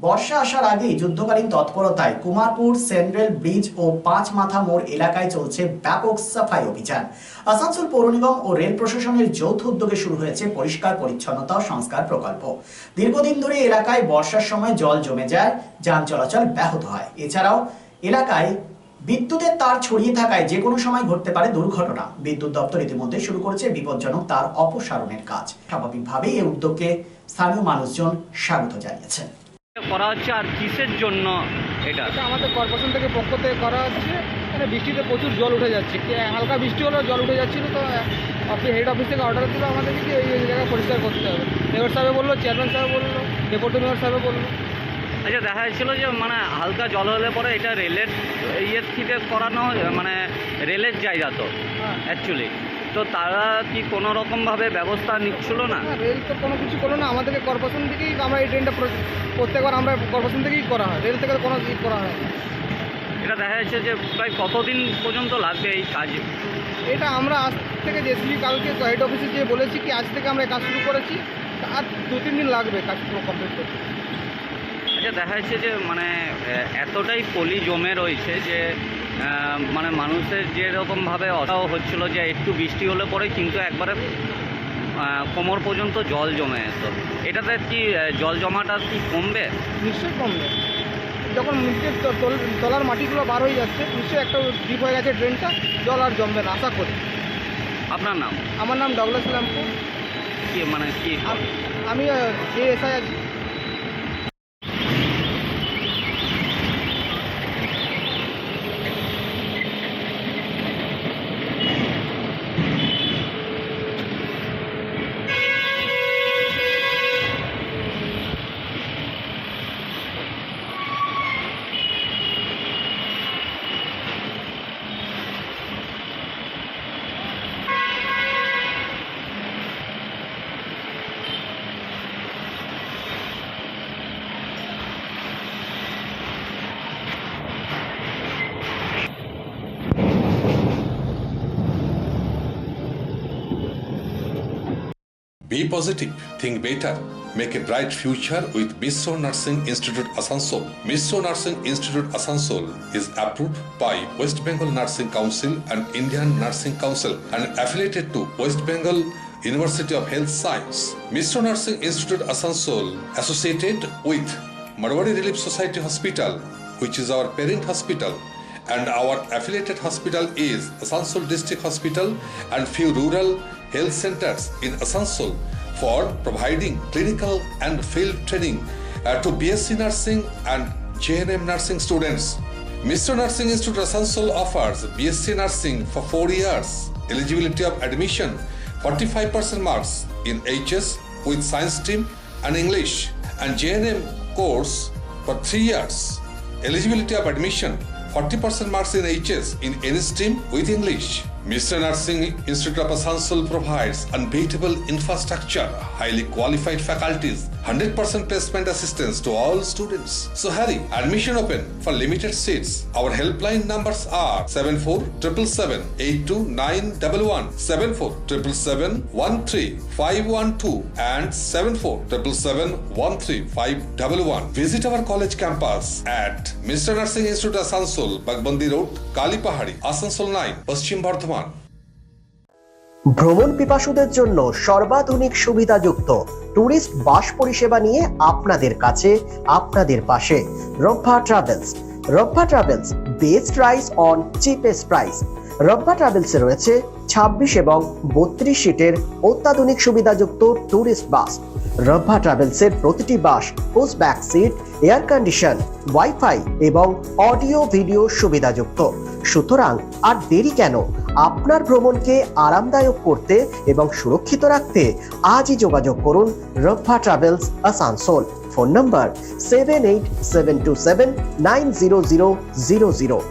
বর্ষা আসার আগেই যুদ্ধকালীন তৎপরতায় কুমারপুর সেন্ট্রাল ব্রিজ ও পাঁচ মাথা মোড় এলাকায় চলছে ব্যাপক সাফাই অভিযান। আসানসোল পৌর নিগম ও রেল প্রশাসনের যৌথ উদ্যোগে শুরু হয়েছে পরিষ্কার পরিচ্ছন্নতা সংস্কার প্রকল্প। দীর্ঘদিন ধরে এলাকায় বর্ষার সময় জল জমে যায়, যান চলাচল ব্যাহত হয়। এছাড়াও এলাকায় বিদ্যুতের তার ছড়িয়ে থাকায় যে কোনো সময় ঘটতে পারে দুর্ঘটনা। বিদ্যুৎ দপ্তর ইতিমধ্যে শুরু করেছে বিপজ্জনক তার অপসারণের কাজ। স্বাভাবিকভাবেই এই উদ্যোগকে স্থানীয় মানুষজন স্বাগত জানিয়েছেন। করা হচ্ছে আর কিসের জন্য এটা? আমাদের কর্পোরেশন থেকে পক্ষ থেকে করা হচ্ছে। মানে বৃষ্টিতে প্রচুর জল উঠে যাচ্ছে, হালকা বৃষ্টি হলেও জল উঠে যাচ্ছিল, তো হেড অফিস থেকে অর্ডার দিল আমাদেরকে এই জায়গা পরিষ্কার করতে হবে। মেয়র সাহেব বললো, চেয়ারম্যান সাহেব বললো, ডেপুটি মেয়র সাহেব বললো। আচ্ছা, দেখা যাচ্ছিল যে মানে হালকা জল হলে পরে এটা রেলের ইয়ের থেকে করানো, মানে রেলের জায়গা তো অ্যাকচুয়ালি, তো তারা কি কোনো রকমভাবে ব্যবস্থা নিচ্ছিল না? রেল তো কোনো কিছু করলো না, আমাদেরকে কর্পোরেশন থেকেই আমরা এই ট্রেনটা প্রত্যেকবার আমরা কর্পোরেশন থেকেই করা হয়, রেল থেকে কোনো ই করা হয় না। এটা দেখা যাচ্ছে যে প্রায় কতদিন পর্যন্ত লাগবে এই কাজে? এটা আমরা আজ থেকে জেসিবি কালকে হেড অফিসে গিয়ে বলেছি কি আজ থেকে আমরা কাজ শুরু করেছি, আর 2-3 দিন লাগবে কাজ পুরো কমপ্লিট করতে। আচ্ছা, দেখা যাচ্ছে যে মানে এতটাই পলি জমে রয়েছে যে মানে মানুষের যেরকমভাবে অসুবিধা হচ্ছিল যে একটু বৃষ্টি হলে পরে কিন্তু একবারে কোমর পর্যন্ত জল জমে যেত। এটাতে কি জল জমাটা কি কমবে? নিশ্চয়ই কমবে। যখন নিচের তলার মাটিগুলো বার হয়ে যাচ্ছে, নিশ্চয়ই একটা ডিপ হয়ে গেছে ড্রেনটা, জল আর জমবে না আশা করি। আপনার নাম? আমার নাম ডগলাস ল্যাম্পো। কি মানে কি? আমি এসআই আছি। Be positive, think better, make a bright future with Misro Nursing Institute Asansol. Misro Nursing Institute Asansol is approved by West Bengal Nursing Council and Indian Nursing Council and affiliated to West Bengal University of Health Science. Misro Nursing Institute Asansol associated with Marwari Relief Society Hospital, which is our parent hospital, and our affiliated hospital is Asansol District Hospital and few rural health centers in Asansol for providing clinical and field training to BSc Nursing and JNM Nursing students. Misro Nursing Institute Asansol offers BSc Nursing for 4 years, eligibility of admission 45% marks in HS with science stream and English, and JNM course for 3 years, eligibility of admission 40% marks in HS in any stream with English. Misro Nursing Institute of Asansol provides unbeatable infrastructure, highly qualified faculties, 100% placement assistance to all students. So hurry, admission open for limited seats. Our helpline numbers are 7477782911, 7477713512 and 7477713511. Visit our college campus at Misro Nursing Institute Asansol, Bagbandi Road, Kalipahari, Asansol 9, Paschim Bardhaman. ভ্রমণ পিপাসুদের জন্য সর্বাধুনিক সুবিধাযুক্ত tourist bus পরিষেবা নিয়ে আপনাদের কাছে, আপনাদের পাশে Rabba travels. Rabba travels, best rice on cheapest price. Rabba ট্রাভেলসে রয়েছে 26 এবং 32 সিটের অত্যাধুনিক সুবিধাযুক্ত ট্যুরিস্ট বাস। রব্বা ট্রাভেলসের প্রতিটি bus push back seat, air condition, wifi এবং অডিও ভিডিও সুবিধাযুক্ত। সুতরাং আর দেরি কেন? আপনার ভ্রমণকে আরামদায়ক করতে এবং সুরক্ষিত রাখতে আজই যোগাযোগ করুন রব্বা ট্রাভেলস আসানসোল। ফোন নম্বর 7872790000।